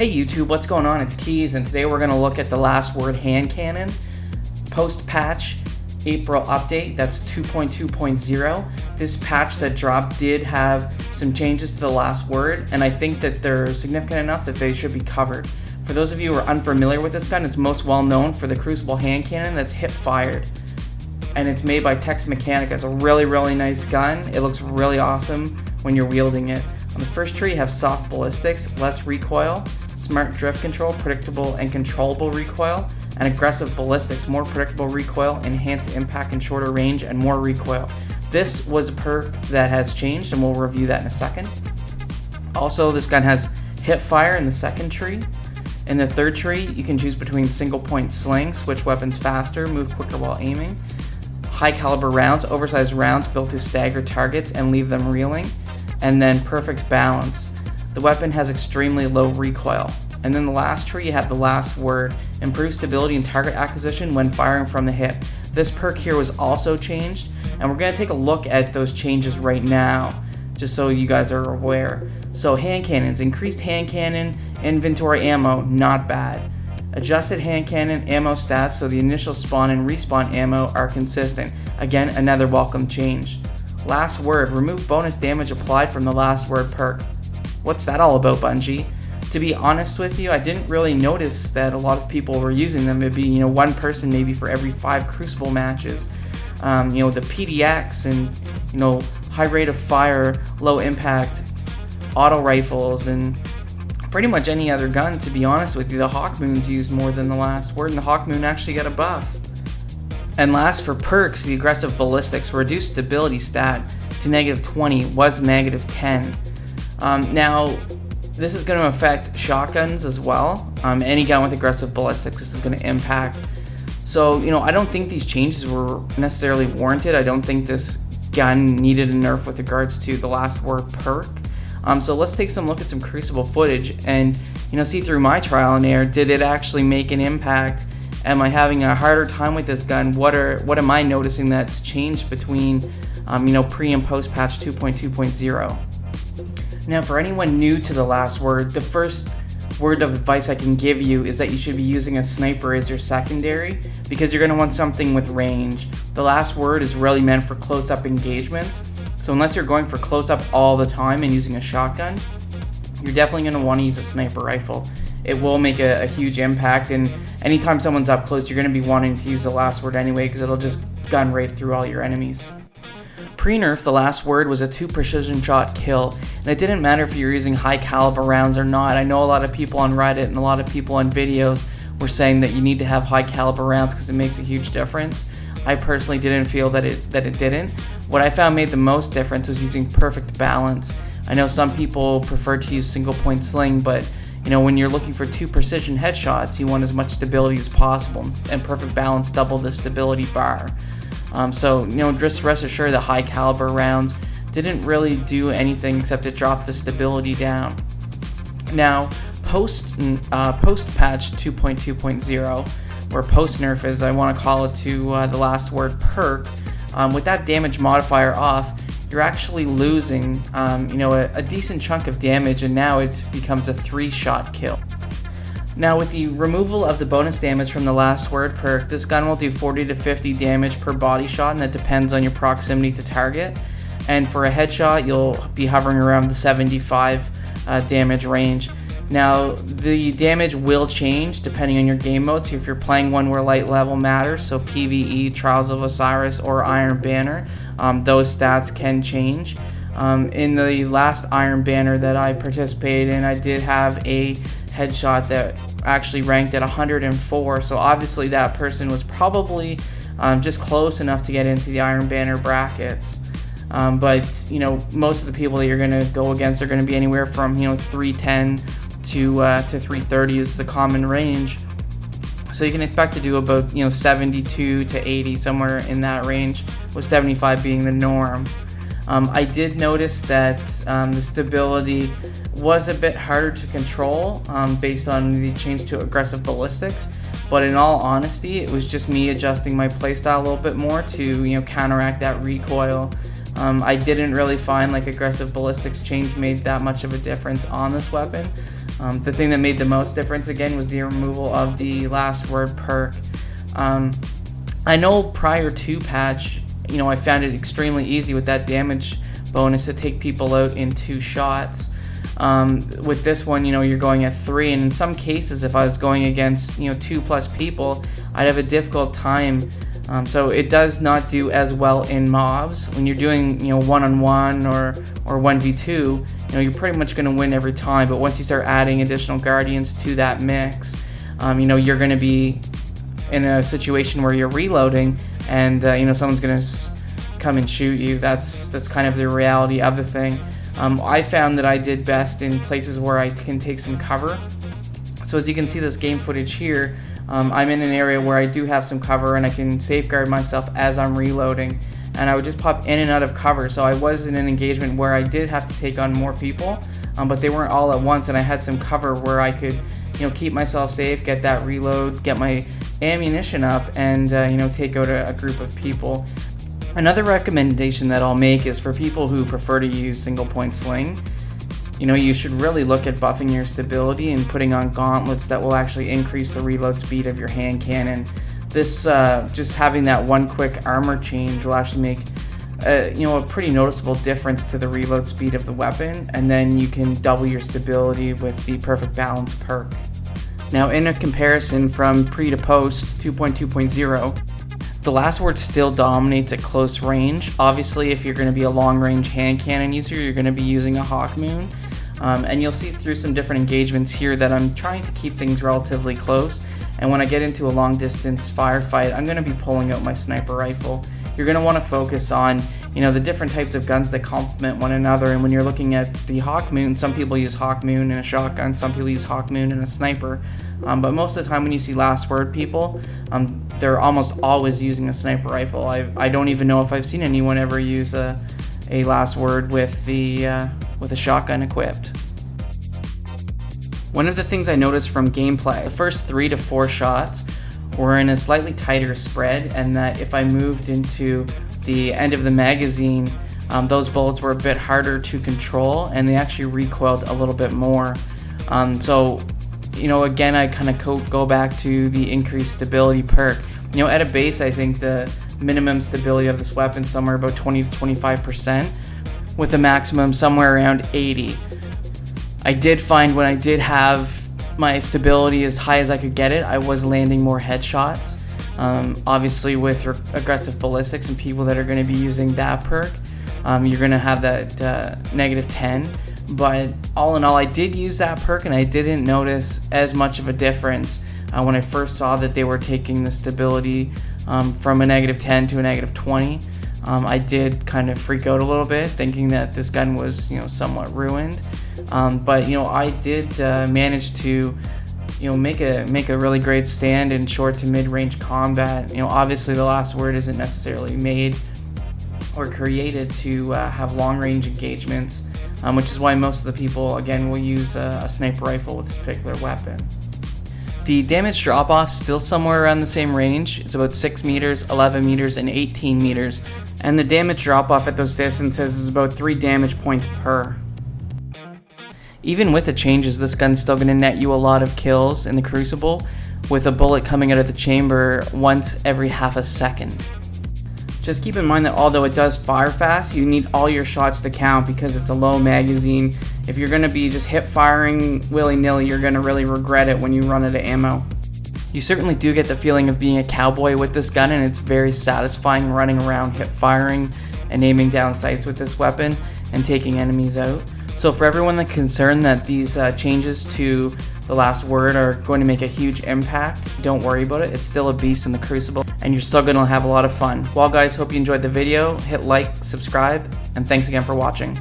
Hey YouTube, what's going on? It's Keys, and today we're going to look at the Last Word hand cannon post-patch April update. That's 2.2.0. This patch that dropped did have some changes to the Last Word, and I think that they're significant enough that they should be covered. For those of you who are unfamiliar with this gun, it's most well known for the Crucible hand cannon that's hip-fired, and it's made by Tex Mechanica. It's a really nice gun. It looks really awesome when you're wielding it. On the first tree, you have soft ballistics, less recoil, smart drift control, predictable and controllable recoil, and aggressive ballistics, more predictable recoil, enhanced impact and shorter range, and more recoil. This was a perk that has changed, and we'll review that in a second. Also, this gun has hip fire in the second tree. In the third tree, you can choose between single point sling, switch weapons faster, move quicker while aiming, high caliber rounds, oversized rounds built to stagger targets and leave them reeling, and then perfect balance. The weapon has extremely low recoil. And then the last tree, you have the Last Word, improved stability and target acquisition when firing from the hip. This perk here was also changed, and we're going to take a look at those changes right now, just so you guys are aware. So hand cannons, increased hand cannon inventory ammo, not bad. Adjusted hand cannon ammo stats so the initial spawn and respawn ammo are consistent. Again, another welcome change. Last Word, remove bonus damage applied from the Last Word perk. What's that all about, Bungie? To be honest with you, I didn't really notice that a lot of people were using them. It'd be, one person maybe for every 5 Crucible matches. The PDX and, high rate of fire, low impact auto rifles, and pretty much any other gun, to be honest with you. The Hawkmoon's used more than the Last Word, and the Hawkmoon actually got a buff. And last, for perks, the aggressive ballistics reduced stability stat to -20, was -10. Now, this is going to affect shotguns as well. Any gun with aggressive ballistics, this is going to impact. So, I don't think these changes were necessarily warranted. I don't think this gun needed a nerf with regards to the Last Word perk. So let's take some look at some Crucible footage and, see through my trial and error, did it actually make an impact? Am I having a harder time with this gun? What am I noticing that's changed between, pre and post patch 2.2.0? Now, for anyone new to the Last Word, the first word of advice I can give you is that you should be using a sniper as your secondary, because you're going to want something with range. The Last Word is really meant for close-up engagements, so unless you're going for close-up all the time and using a shotgun, you're definitely going to want to use a sniper rifle. It will make a huge impact, and anytime someone's up close, you're going to be wanting to use the Last Word anyway, because it'll just gun right through all your enemies. Pre-nerf, the Last Word was a 2 precision shot kill, and it didn't matter if you were using high caliber rounds or not. I know a lot of people on Reddit and a lot of people on videos were saying that you need to have high caliber rounds because it makes a huge difference. I personally didn't feel that it didn't. What I found made the most difference was using perfect balance. I know some people prefer to use single point sling, but when you're looking for 2 precision headshots, you want as much stability as possible, and perfect balance double the stability bar. So just rest assured that high caliber rounds didn't really do anything except to drop the stability down. Now, post patch 2.2.0, or post nerf as I want to call it, to the Last Word perk, with that damage modifier off, you're actually losing a decent chunk of damage, and now it becomes a 3-shot kill. Now, with the removal of the bonus damage from the Last Word perk, this gun will do 40 to 50 damage per body shot, and that depends on your proximity to target. And for a headshot, you'll be hovering around the 75 damage range. Now, the damage will change depending on your game mode. So if you're playing one where light level matters, so PvE, Trials of Osiris, or Iron Banner, those stats can change. In the last Iron Banner that I participated in, I did have a headshot that actually ranked at 104, so obviously that person was probably just close enough to get into the Iron Banner brackets. But most of the people that you're going to go against are going to be anywhere from 310 to 330 is the common range. So you can expect to do about 72 to 80, somewhere in that range, with 75 being the norm. I did notice that the stability was a bit harder to control based on the change to aggressive ballistics, but in all honesty, it was just me adjusting my playstyle a little bit more to counteract that recoil. I didn't really find like aggressive ballistics change made that much of a difference on this weapon. The thing that made the most difference again was the removal of the last word perk. I know prior to patch, I found it extremely easy with that damage bonus to take people out in 2 shots. With this one, you're going at 3, and in some cases, if I was going against 2+ people, I'd have a difficult time. So it does not do as well in mobs. When you're doing 1-on-1 or 1v2, you're pretty much going to win every time. But once you start adding additional guardians to that mix, you're going to be in a situation where you're reloading, and someone's going to come and shoot you. That's kind of the reality of the thing. I found that I did best in places where I can take some cover. So as you can see this game footage here, I'm in an area where I do have some cover and I can safeguard myself as I'm reloading, and I would just pop in and out of cover. So I was in an engagement where I did have to take on more people, but they weren't all at once, and I had some cover where I could keep myself safe, get that reload, get my ammunition up, and take out a group of people. Another recommendation that I'll make is for people who prefer to use single point sling. You should really look at buffing your stability and putting on gauntlets that will actually increase the reload speed of your hand cannon. This, just having that one quick armor change will actually make a pretty noticeable difference to the reload speed of the weapon, and then you can double your stability with the perfect balance perk. Now, in a comparison from pre to post 2.2.0, the last word still dominates at close range. Obviously, if you're going to be a long-range hand cannon user, you're going to be using a Hawkmoon. And you'll see through some different engagements here that I'm trying to keep things relatively close. And when I get into a long-distance firefight, I'm going to be pulling out my sniper rifle. You're going to want to focus on the different types of guns that complement one another. And when you're looking at the Hawkmoon, some people use Hawkmoon in a shotgun, some people use Hawkmoon in a sniper. But most of the time when you see last word people, they're almost always using a sniper rifle. I don't even know if I've seen anyone ever use a last word with a shotgun equipped. One of the things I noticed from gameplay, the first 3 to 4 shots were in a slightly tighter spread, and that if I moved into the end of the magazine, those bullets were a bit harder to control, and they actually recoiled a little bit more. So again, I kind of go back to the increased stability perk. At a base, I think the minimum stability of this weapon is somewhere about 20 to 25%, with a maximum somewhere around 80. I did find when I did have my stability as high as I could get it, I was landing more headshots. Obviously, with aggressive ballistics and people that are going to be using that perk, you're going to have that -10. But all in all, I did use that perk, and I didn't notice as much of a difference when I first saw that they were taking the stability from a -10 to a -20. I did kind of freak out a little bit, thinking that this gun was somewhat ruined. But I did manage to make a really great stand in short to mid-range combat. Obviously the last word isn't necessarily made or created to have long-range engagements, which is why most of the people again will use a sniper rifle with this particular weapon. The damage drop-off still somewhere around the same range. It's about 6 meters, 11 meters, and 18 meters, and the damage drop-off at those distances is about 3 damage points per. Even with the changes, this gun's still going to net you a lot of kills in the Crucible, with a bullet coming out of the chamber once every half a second. Just keep in mind that although it does fire fast, you need all your shots to count because it's a low magazine. If you're going to be just hip firing willy-nilly, you're going to really regret it when you run out of ammo. You certainly do get the feeling of being a cowboy with this gun, and it's very satisfying running around hip firing and aiming down sights with this weapon and taking enemies out. So for everyone that's concerned that these changes to the last word are going to make a huge impact, don't worry about it. It's still a beast in the Crucible, and you're still going to have a lot of fun. Well guys, hope you enjoyed the video. Hit like, subscribe, and thanks again for watching.